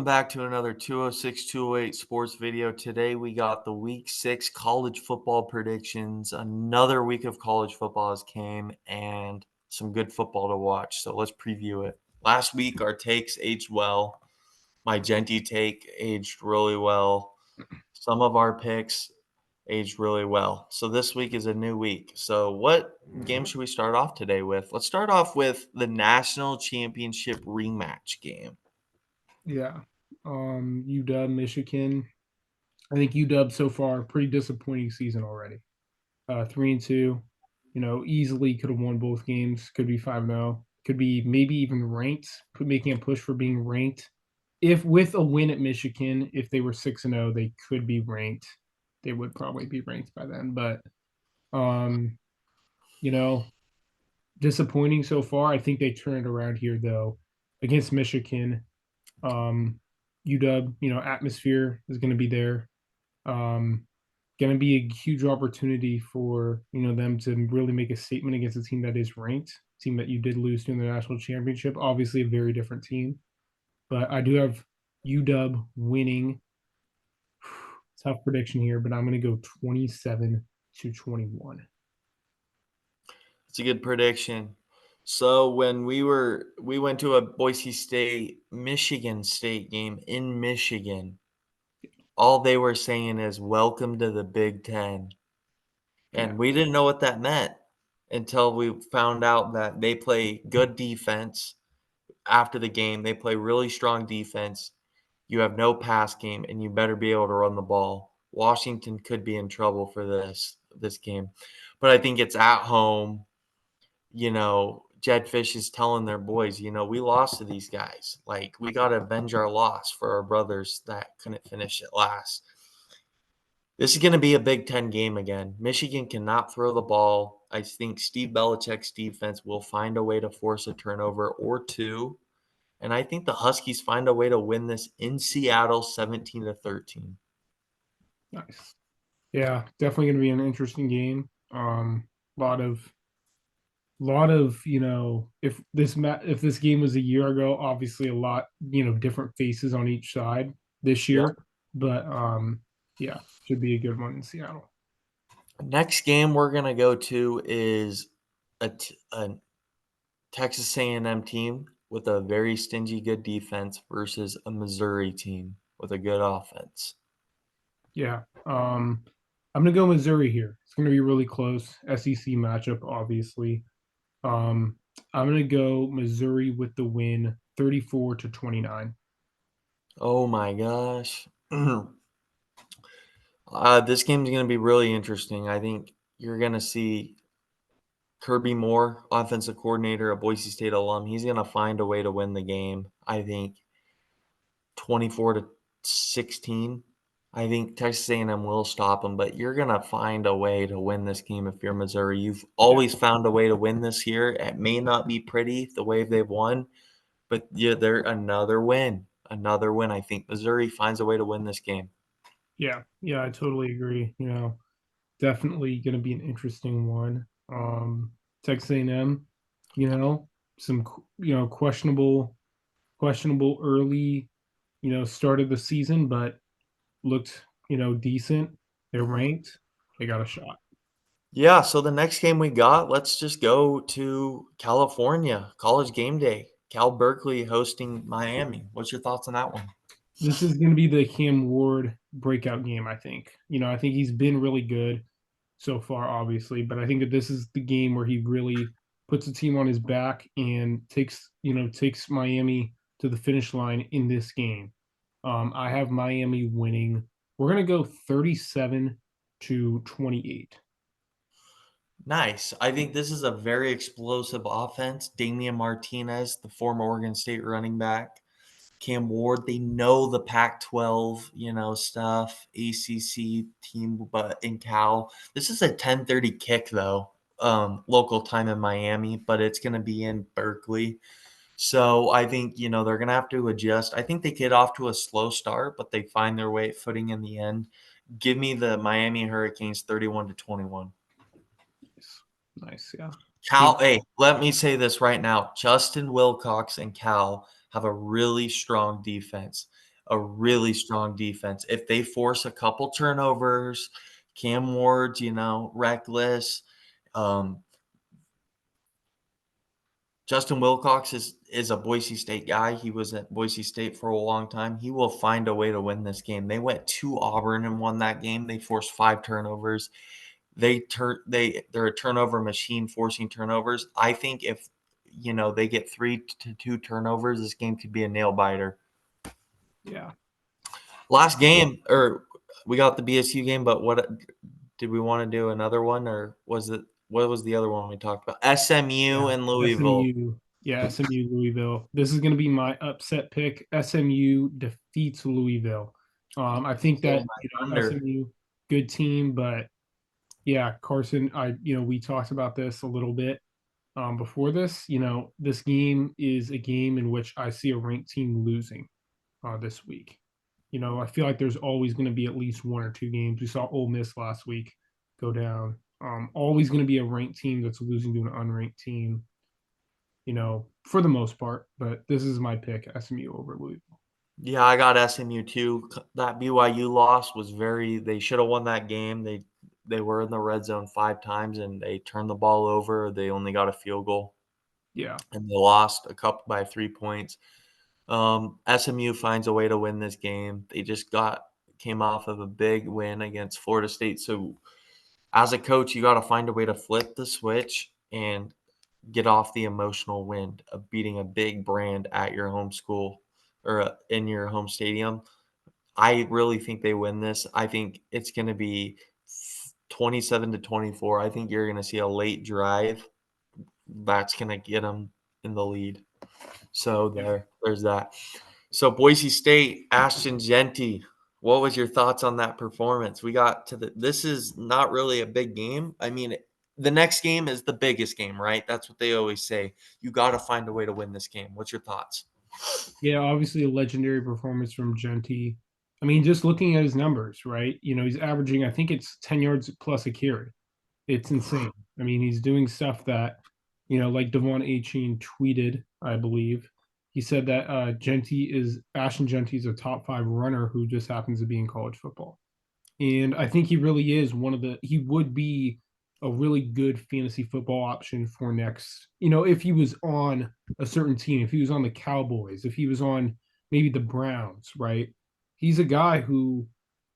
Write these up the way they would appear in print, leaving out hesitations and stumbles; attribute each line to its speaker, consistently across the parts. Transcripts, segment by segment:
Speaker 1: Back to another 206 208 sports video. Today we got the week 6 college football predictions. Another week of college football has came and some good football to watch. So let's preview it. Last week our takes aged well. My Jeanty take aged really well. Some of our picks aged really well. So this week is a new week. So what game should we start off today with? Let's start off with the national championship rematch game.
Speaker 2: Yeah. UW, Michigan. I think UW so far pretty disappointing season already. 3-2. Easily could have won both games. Could be 5-0. Could be maybe even ranked, making a push for being ranked. If with a win at Michigan, if they were 6-0, they could be ranked. They would probably be ranked by then. But um, you know, disappointing so far. I think they turned around here though against Michigan. UW, atmosphere is going to be there. Um, going to be a huge opportunity for them to really make a statement against a team that is ranked, team that you did lose to in the national championship. Obviously, a very different team, but I do have UW winning. Tough prediction here, but I'm going to go 27-21.
Speaker 1: It's a good prediction. So when we went to a Boise State Michigan State game in Michigan, all they were saying is welcome to the Big 10.
Speaker 2: Yeah,
Speaker 1: And we didn't know what that meant until we found out that they play good defense after the game. They play really strong defense. You have no pass game and you better be able to run the ball. Washington could be in trouble for this game. But I think it's at home. Jed Fish is telling their boys, we lost to these guys. Like, we got to avenge our loss for our brothers that couldn't finish it last. This is going to be a Big Ten game again. Michigan cannot throw the ball. I think Steve Belichick's defense will find a way to force a turnover or two. And I think the Huskies find a way to win this in Seattle 17-13.
Speaker 2: nice. Yeah, definitely going to be an interesting game. Lot of if this game was a year ago, obviously a lot different faces on each side this
Speaker 1: Yep.
Speaker 2: year, but yeah, should be a good one in Seattle.
Speaker 1: Next game we're going to go to is a Texas A&M team with a very stingy good defense versus a Missouri team with a good offense.
Speaker 2: Yeah, I'm gonna go Missouri here. It's gonna be really close. SEC matchup, obviously. um I'm gonna go Missouri with the win, 34-29.
Speaker 1: Oh my gosh. This game's going to be really interesting. I think you're going to see Kirby Moore, offensive coordinator, a Boise State alum. He's going to find a way to win the game. I think 24-16. I think Texas A&M will stop them, but you're going to find a way to win this game if you're Missouri. You've
Speaker 2: Yeah,
Speaker 1: always found a way to win this year. It may not be pretty the way they've won, but yeah, they're another win. Another win. I think Missouri finds a way to win this game.
Speaker 2: yeah, I totally agree. Definitely going to be an interesting one. Texas A&M, you know, some questionable early, start of the season, but looked decent. They're ranked. They got a shot.
Speaker 1: Yeah, so the next game we got, let's just go to California, College Game Day. Cal Berkeley hosting Miami. What's your thoughts on that one?
Speaker 2: This is going to be the Cam Ward breakout game. I think. I think he's been really good so far, obviously, but I think that this is the game where he really puts the team on his back and takes Miami to the finish line in this game. I have Miami winning. We're gonna go 37-28.
Speaker 1: Nice. I think this is a very explosive offense. Damian Martinez, the former Oregon State running back, Cam Ward, they know the Pac-12, stuff, ACC team, but in Cal, this is a 10:30 kick though, local time in Miami, but it's going to be in Berkeley. So I think, they're going to have to adjust. I think they get off to a slow start, but they find their way footing in the end. Give me the Miami Hurricanes 31-21.
Speaker 2: Nice, nice, yeah.
Speaker 1: Cal, hey, let me say this right now. Justin Wilcox and Cal have a really strong defense. a really strong defense. If they force a couple turnovers, Cam Ward's, reckless. Um, Justin Wilcox is a Boise State guy. He was at Boise State for a long time. He will find a way to win this game. They went to Auburn and won that game. They forced 5 turnovers. They're a turnover machine forcing turnovers. I think if they get 3 to 2 turnovers, this game could be a nail biter.
Speaker 2: Yeah.
Speaker 1: Last game, or we got the BSU game, but what did we want to do another one, or what was the other one we talked about? SMU
Speaker 2: Yeah.
Speaker 1: and Louisville.
Speaker 2: SMU. Yeah, SMU Louisville. This is going to be my upset pick. SMU defeats Louisville. I think
Speaker 1: Still
Speaker 2: that
Speaker 1: my under.
Speaker 2: SMU good team, but yeah, Carson. We talked about this a little bit before this. This game is a game in which I see a ranked team losing this week. I feel like there's always going to be at least 1 or 2 games. We saw Ole Miss last week go down. Always going to be a ranked team that's losing to an unranked team. For the most part. But this is my pick: SMU over Louisville.
Speaker 1: Yeah, I got SMU too. That BYU loss was they should have won that game. They were in the red zone 5 times and they turned the ball over. They only got a field goal
Speaker 2: Yeah,
Speaker 1: and they lost a couple by 3 points. SMU finds a way to win this game. They just came off of a big win against Florida State. So as a coach, you got to find a way to flip the switch and get off the emotional wind of beating a big brand at your home school or in your home stadium. I really think they win this. I think it's going to be 27-24. I think you're going to see a late drive that's going to get them in the lead. So
Speaker 2: yeah,
Speaker 1: there's that. So Boise State, Ashton Jeanty, what was your thoughts on that performance? We got to this is not really a big game. I mean, the next game is the biggest game, right? That's what they always say. You got to find a way to win this game. What's your thoughts?
Speaker 2: yeah. Obviously, a legendary performance from Genty. I mean, just looking at his numbers, right? He's averaging, I think it's 10 yards plus a carry. It's insane. I mean, he's doing stuff that, like Devon Achane tweeted, I believe. He said that Ashton Jeanty is a top 5 runner who just happens to be in college football. And I think he really is he would be a really good fantasy football option for next, if he was on a certain team, if he was on the Cowboys, if he was on maybe the Browns, right? He's a guy who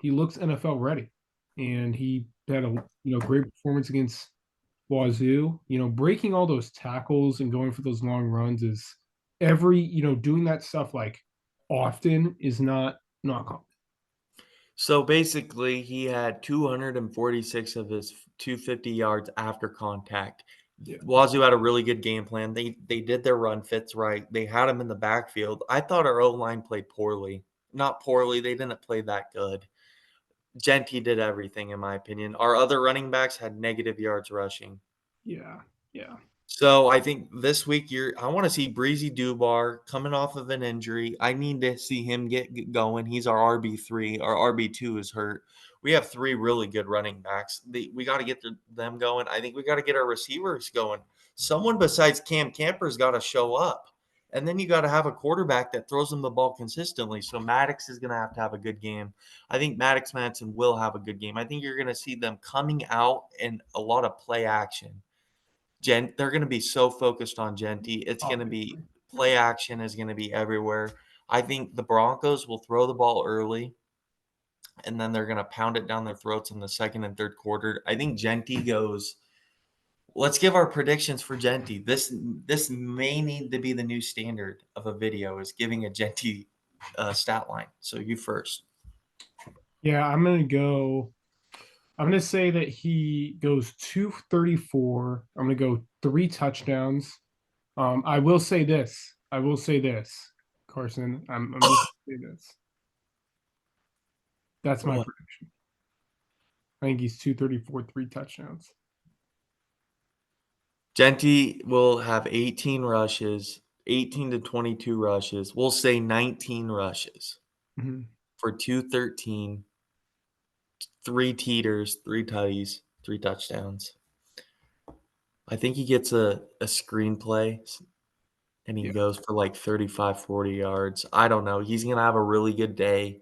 Speaker 2: he looks NFL ready. And he had a great performance against Wazoo. Breaking all those tackles and going for those long runs is doing that stuff like often is not common.
Speaker 1: So basically, he had 246 of his 250 yards after contact.
Speaker 2: Yeah.
Speaker 1: Wazoo had a really good game plan. They did their run fits right. They had him in the backfield. I thought our O line played poorly. Not poorly. They didn't play that good. Genty did everything, in my opinion. Our other running backs had negative yards rushing.
Speaker 2: Yeah. Yeah.
Speaker 1: So I think this week I want to see Breezy Dubar coming off of an injury. I need to see him get going. He's our RB3. Our RB2 is hurt. We have 3 really good running backs. We got to get them going. I think we got to get our receivers going. Someone besides Cam Camper's got to show up. And then you got to have a quarterback that throws them the ball consistently. So Maddox is going to have a good game. I think Maddox Manson will have a good game. I think you're going to see them coming out in a lot of play action. They're going to be so focused on Genty. It's going to be
Speaker 2: Obviously.
Speaker 1: play action is going to be everywhere. I think the Broncos will throw the ball early and then they're going to pound it down their throats in the second and third quarter. I think Genty goes. Let's give our predictions for Genty. This may need to be the new standard of a video is giving a Genty stat line. So you first.
Speaker 2: Yeah, I'm gonna say that he goes 234. I'm gonna go 3 touchdowns. I will say this. Carson. I'm just gonna say this. That's my prediction. I think he's 234, 3 touchdowns.
Speaker 1: Genty will have 18 rushes, 18 to 22 rushes. We'll say 19 rushes
Speaker 2: Mhm.
Speaker 1: for 213, 3 teeters, 3 tutties, 3 touchdowns. I think he gets a screenplay and he
Speaker 2: Yeah.
Speaker 1: goes for like 35, 40 yards. I don't know. He's going to have a really good day.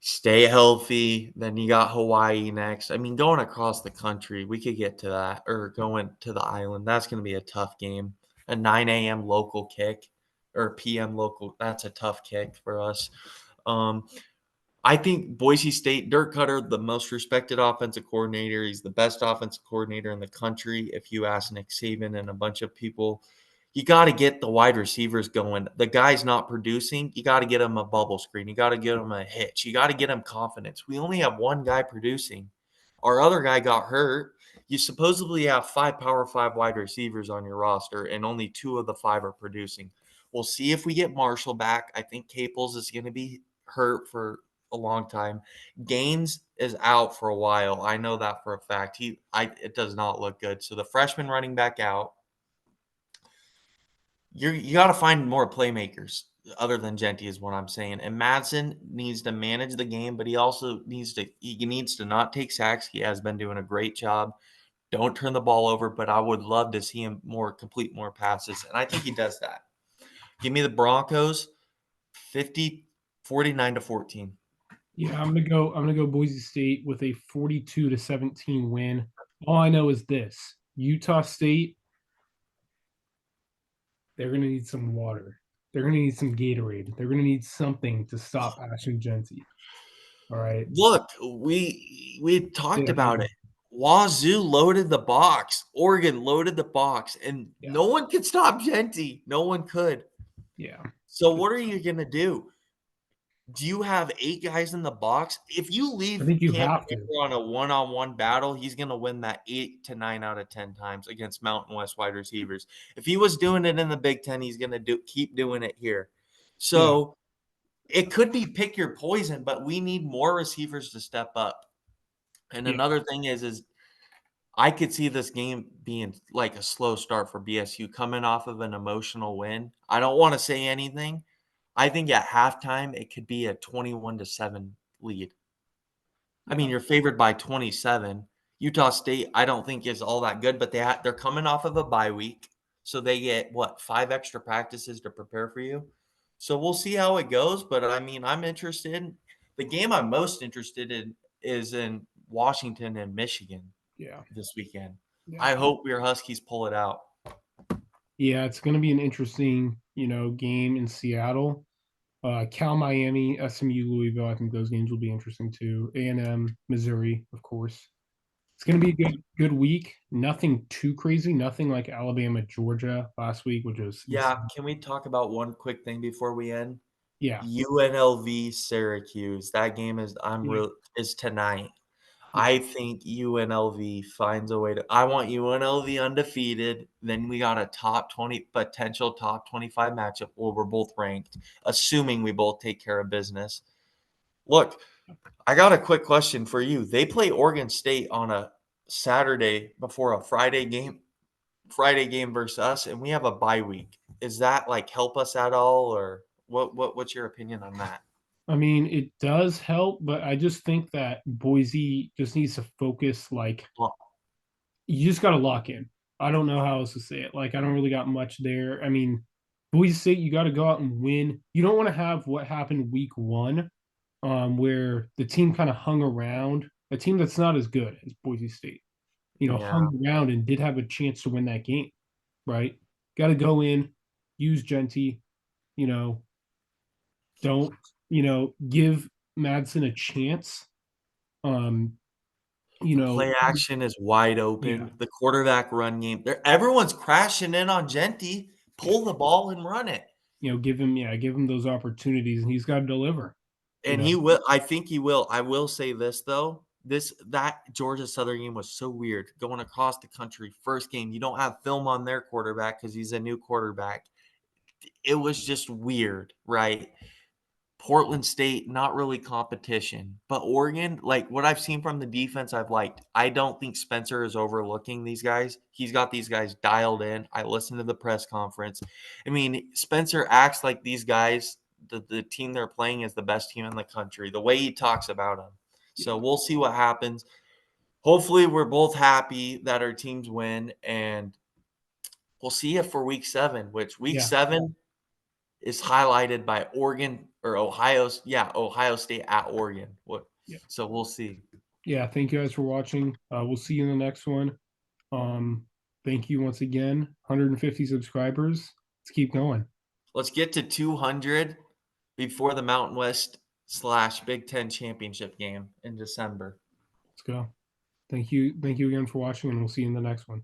Speaker 1: Stay healthy. Then you got Hawaii next. I mean, going across the country, we could get to that, or going to the island. That's going to be a tough game. A 9 a.m. local kick or PM local. That's a tough kick for us. Um, I think Boise State, Dirk Cutter, the most respected offensive coordinator. He's the best offensive coordinator in the country. If you ask Nick Saban and a bunch of people, you got to get the wide receivers going. The guy's not producing. You got to get him a bubble screen. You got to get him a hitch. You got to get him confidence. We only have one guy producing. Our other guy got hurt. You supposedly have 5 Power 5 wide receivers on your roster, and only 2 of the 5 are producing. We'll see if we get Marshall back. I think Caples is going to be hurt for a long time. Gaines is out for a while. I know that for a fact. It does not look good. So the freshman running back out. You got to find more playmakers other than Jeanty is what I'm saying. And Madsen needs to manage the game, but he also needs to not take sacks. He has been doing a great job. Don't turn the ball over, but I would love to see him complete more passes, and I think he does that. Give me the Broncos 49-14.
Speaker 2: Yeah, I'm gonna go Boise State with a 42-17 win. All I know is this: Utah State, they're gonna need some water. They're gonna need some Gatorade. They're gonna need something to stop Ashton Jeanty. All right.
Speaker 1: Look, we talked
Speaker 2: Yeah,
Speaker 1: about it. Wazoo loaded the box. Oregon loaded the box, and
Speaker 2: yeah,
Speaker 1: no one could stop Jeanty. No one could.
Speaker 2: yeah.
Speaker 1: So what are you gonna do? Do you have 8 guys in the box? If you
Speaker 2: I
Speaker 1: leave
Speaker 2: think you
Speaker 1: Cam
Speaker 2: have to.
Speaker 1: Baker on a one-on-one battle, he's gonna win that 8 to 9 out of 10 times against Mountain West wide receivers. If he was doing it in the Big Ten, he's gonna keep doing it here.
Speaker 2: Yeah,
Speaker 1: So it could be pick your poison, but we need more receivers to step up. And
Speaker 2: yeah.
Speaker 1: another thing is I could see this game being like a slow start for BSU coming off of an emotional win. I don't want to say anything. I think at halftime it could be a 21-7 lead. I mean,
Speaker 2: Yeah,
Speaker 1: you're favored by 27. Utah State, I don't think is all that good, but they're coming off of a bye week, so they get what 5 extra practices to prepare for you. So we'll see how it goes. But I mean, I'm interested. The game I'm most interested in is in Washington and Michigan
Speaker 2: yeah,
Speaker 1: this weekend.
Speaker 2: yeah.
Speaker 1: I hope your Huskies pull it out.
Speaker 2: Yeah, it's gonna be an interesting, game in Seattle. Cal, Miami, SMU, Louisville. I think those games will be interesting too. A&M, Missouri, of course. It's going to be a good week. Nothing too crazy. Nothing like Alabama, Georgia last week, which was
Speaker 1: Yeah,
Speaker 2: insane.
Speaker 1: can we talk about one quick thing before we end?
Speaker 2: Yeah,
Speaker 1: UNLV Syracuse. That game
Speaker 2: yeah,
Speaker 1: is tonight.
Speaker 2: yeah,
Speaker 1: I think UNLV finds a way to. I want UNLV undefeated. Then we got a top 20 potential top 25 matchup where we're both ranked, assuming we both take care of business. Look, I got a quick question for you. They play Oregon State on a Saturday before a Friday game versus us, and we have a bye week. Is that like help us at all, or what's your opinion on that?
Speaker 2: I mean, it does help, but I just think that Boise just needs to focus. Like,
Speaker 1: Well,
Speaker 2: you just got to lock in. I don't know how else to say it. Like, I don't really got much there. I mean, Boise State, you got to go out and win. You don't want to have what happened week one, where the team kind of hung around. A team that's not as good as Boise State,
Speaker 1: yeah.
Speaker 2: hung around and did have a chance to win that game, right? Got to go in, use Genty, you know, don't, give Madsen a chance. Um, you
Speaker 1: The
Speaker 2: know,
Speaker 1: play action is wide
Speaker 2: yeah,
Speaker 1: open. The quarterback run game, everyone's crashing in on Genty.
Speaker 2: yeah,
Speaker 1: Pull the ball and run it.
Speaker 2: give him those opportunities, and he's got to deliver. You
Speaker 1: And
Speaker 2: know,
Speaker 1: he will. I think he will. I will say this though. That Georgia Southern game was so weird. Going across the country, first game, you don't have film on their quarterback because he's a new quarterback. It was just weird, right? Portland State, not really competition. But Oregon, like what I've seen from the defense, I've liked. I don't think Spencer is overlooking these guys. He's got these guys dialed in. I listened to the press conference. I mean, Spencer acts like these guys, the team they're playing is the best team in the country, the way he talks about them. So
Speaker 2: yeah,
Speaker 1: we'll see what happens. Hopefully, we're both happy that our teams win. And we'll see you for week 7, which week
Speaker 2: Yeah.
Speaker 1: 7 is highlighted by Oregon or Ohio State at Oregon.
Speaker 2: Yeah.
Speaker 1: So we'll see.
Speaker 2: Yeah. Thank you guys for watching. We'll see you in the next one. Thank you once again. 150 subscribers. Let's keep going.
Speaker 1: Let's get to 200 before the Mountain West / Big Ten championship game in December.
Speaker 2: Let's go. Thank you. Thank you again for watching, and we'll see you in the next one.